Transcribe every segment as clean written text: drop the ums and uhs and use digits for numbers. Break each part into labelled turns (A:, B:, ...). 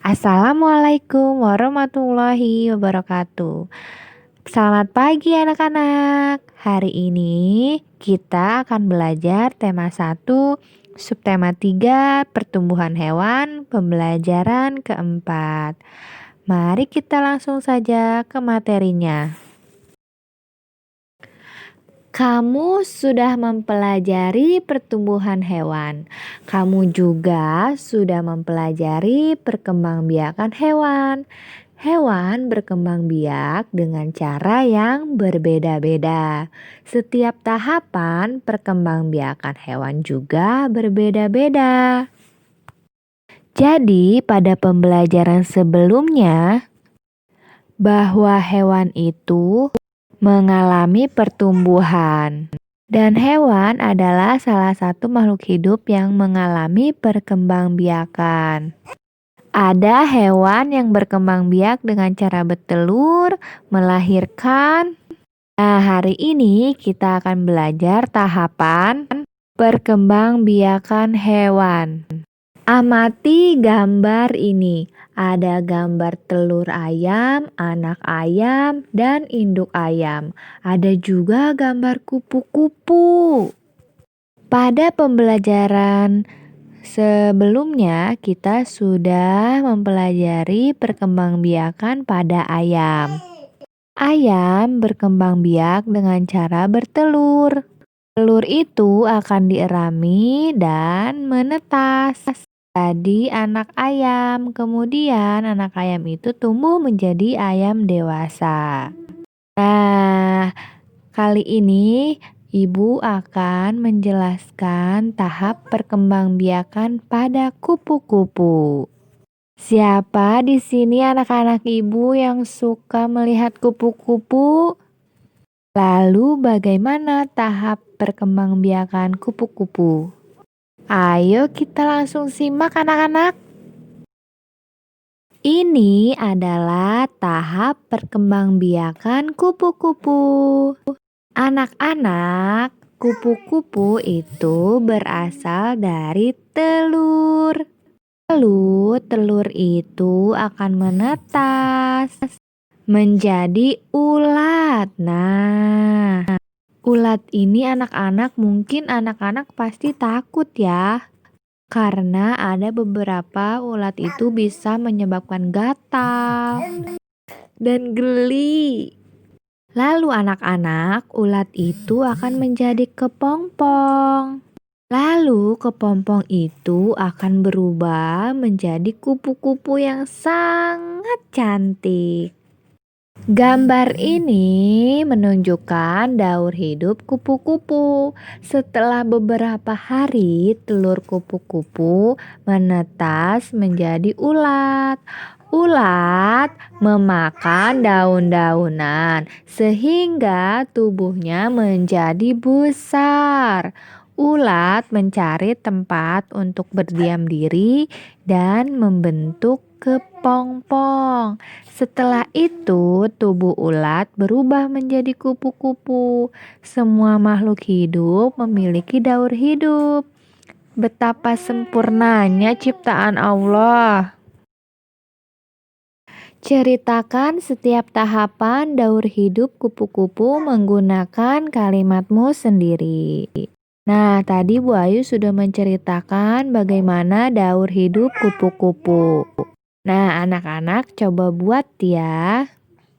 A: Assalamualaikum warahmatullahi wabarakatuh. Selamat pagi anak-anak. Hari ini kita akan belajar tema 1, subtema 3, pertumbuhan hewan, pembelajaran keempat. Mari kita langsung saja ke materinya. Kamu sudah mempelajari pertumbuhan hewan. Kamu juga sudah mempelajari perkembangbiakan hewan. Hewan berkembang biak dengan cara yang berbeda-beda. Setiap tahapan perkembangbiakan hewan juga berbeda-beda. Jadi, pada pembelajaran sebelumnya, bahwa hewan itu mengalami pertumbuhan. Dan hewan adalah salah satu makhluk hidup yang mengalami perkembangbiakan. Ada hewan yang berkembang biak dengan cara bertelur, melahirkan. Nah, hari ini kita akan belajar tahapan perkembangbiakan hewan. Amati gambar ini. Ada gambar telur ayam, anak ayam, dan induk ayam. Ada juga gambar kupu-kupu. Pada pembelajaran sebelumnya, kita sudah mempelajari perkembangbiakan pada ayam. Ayam berkembang biak dengan cara bertelur. Telur itu akan dierami dan menetas. Jadi anak ayam, kemudian anak ayam itu tumbuh menjadi ayam dewasa. Nah, kali ini Ibu akan menjelaskan tahap perkembangbiakan pada kupu-kupu. Siapa di sini anak-anak Ibu yang suka melihat kupu-kupu? Lalu bagaimana tahap perkembangbiakan kupu-kupu? Ayo kita langsung simak anak-anak. Ini adalah tahap perkembangbiakan kupu-kupu. Anak-anak, kupu-kupu itu berasal dari telur. Lalu telur itu akan menetas menjadi ulat. Nah, ulat ini anak-anak mungkin anak-anak pasti takut ya. Karena ada beberapa ulat itu bisa menyebabkan gatal dan geli. Lalu anak-anak, ulat itu akan menjadi kepompong. Lalu kepompong itu akan berubah menjadi kupu-kupu yang sangat cantik. Gambar ini menunjukkan daur hidup kupu-kupu. Setelah beberapa hari, telur kupu-kupu menetas menjadi ulat. Ulat memakan daun-daunan sehingga tubuhnya menjadi besar. Ulat mencari tempat untuk berdiam diri dan membentuk kepompong. Setelah itu, tubuh ulat berubah menjadi kupu-kupu. Semua makhluk hidup memiliki daur hidup. Betapa sempurnanya ciptaan Allah. Ceritakan setiap tahapan daur hidup kupu-kupu menggunakan kalimatmu sendiri. Nah, tadi Bu Ayu sudah menceritakan bagaimana daur hidup kupu-kupu. Nah, anak-anak coba buat ya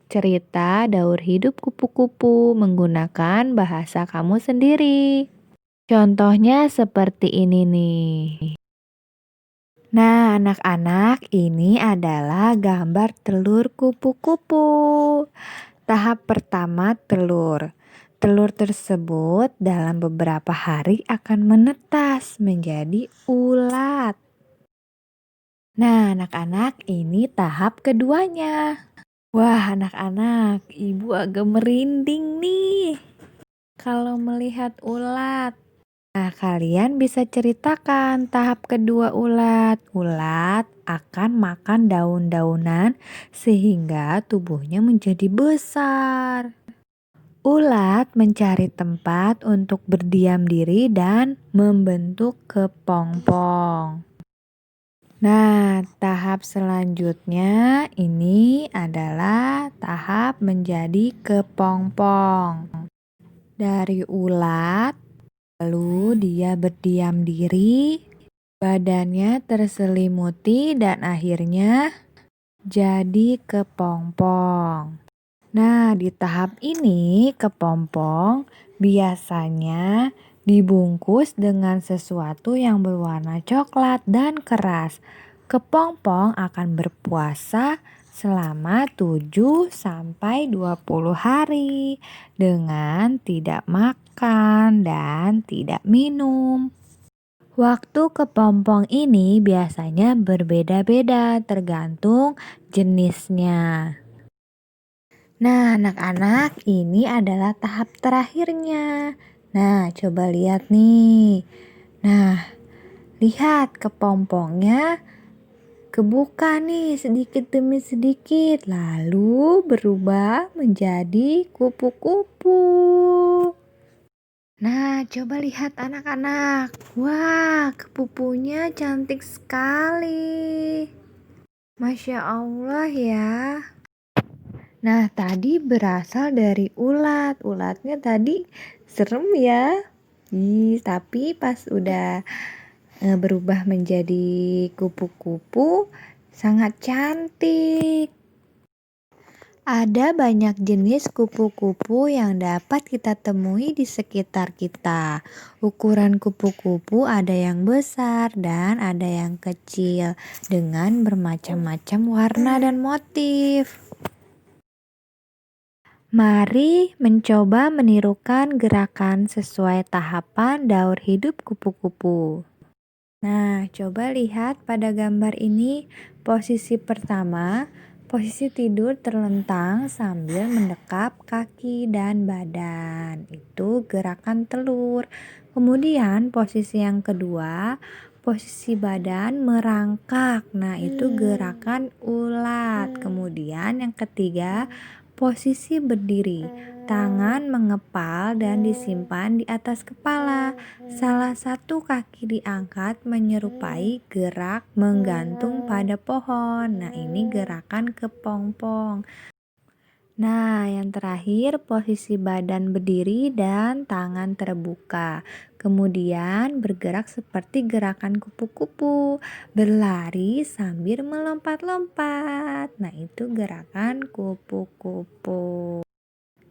A: cerita daur hidup kupu-kupu menggunakan bahasa kamu sendiri. Contohnya seperti ini nih. Nah, anak-anak, ini adalah gambar telur kupu-kupu. Tahap pertama telur. Telur tersebut dalam beberapa hari akan menetas menjadi ulat. Nah, anak-anak, ini tahap keduanya. Wah, anak-anak, Ibu agak merinding nih kalau melihat ulat. Nah, kalian bisa ceritakan tahap kedua ulat. Ulat akan makan daun-daunan sehingga tubuhnya menjadi besar. Ulat mencari tempat untuk berdiam diri dan membentuk kepompong. Nah, tahap selanjutnya ini adalah tahap menjadi kepompong. Dari ulat, lalu dia berdiam diri, badannya terselimuti dan akhirnya jadi kepompong. Nah, di tahap ini kepompong biasanya dibungkus dengan sesuatu yang berwarna coklat dan keras. Kepompong akan berpuasa selama 7 sampai 20 hari dengan tidak makan dan tidak minum. Waktu kepompong ini biasanya berbeda-beda tergantung jenisnya. Nah, anak-anak, ini adalah tahap terakhirnya. Nah, coba lihat nih. Nah, lihat kepompongnya kebuka nih sedikit demi sedikit, lalu berubah menjadi kupu-kupu. Nah, coba lihat anak-anak. Wah, kepupunya cantik sekali. Masya Allah ya. Nah, tadi berasal dari ulat. Ulatnya tadi serem ya. Tapi pas udah berubah menjadi kupu-kupu, sangat cantik. Ada banyak jenis kupu-kupu yang dapat kita temui di sekitar kita. Ukuran kupu-kupu ada yang besar dan ada yang kecil dengan bermacam-macam warna dan motif. Mari mencoba menirukan gerakan sesuai tahapan daur hidup kupu-kupu. Nah, coba lihat pada gambar ini. Posisi pertama, posisi tidur terlentang sambil mendekap kaki dan badan. Itu gerakan telur. Kemudian posisi yang kedua, posisi badan merangkak. Nah, itu gerakan ulat. Kemudian yang ketiga, posisi berdiri, tangan mengepal dan disimpan di atas kepala. Salah satu kaki diangkat menyerupai gerak menggantung pada pohon. Nah, ini gerakan kepompong. Nah, yang terakhir posisi badan berdiri dan tangan terbuka. Kemudian bergerak seperti gerakan kupu-kupu, berlari sambil melompat-lompat. Nah, itu gerakan kupu-kupu.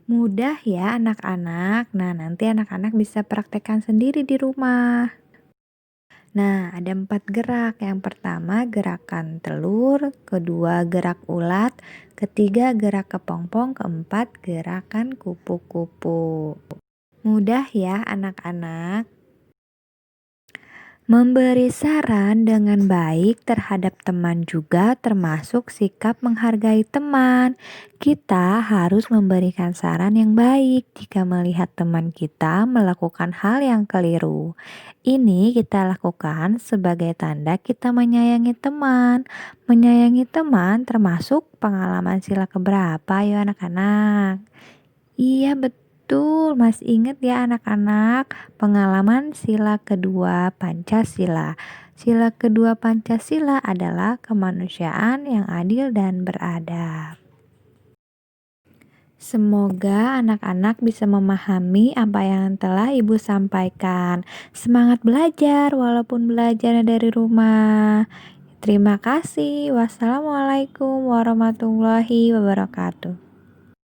A: Mudah ya anak-anak. Nah, nanti anak-anak bisa praktekkan sendiri di rumah. Nah, ada 4 gerak. Yang pertama gerakan telur, kedua gerak ulat, ketiga gerak kepompong, keempat gerakan kupu-kupu. Mudah ya anak-anak. Memberi saran dengan baik terhadap teman juga termasuk sikap menghargai teman. Kita harus memberikan saran yang baik jika melihat teman kita melakukan hal yang keliru. Ini kita lakukan sebagai tanda kita menyayangi teman. Menyayangi teman termasuk pengalaman sila keberapa ya anak-anak? Iya betul, masih ingat ya anak-anak pengalaman sila kedua Pancasila. Sila kedua Pancasila adalah kemanusiaan yang adil dan beradab. Semoga anak-anak bisa memahami apa yang telah Ibu sampaikan. Semangat belajar walaupun belajarnya dari rumah. Terima kasih. Wassalamualaikum warahmatullahi wabarakatuh.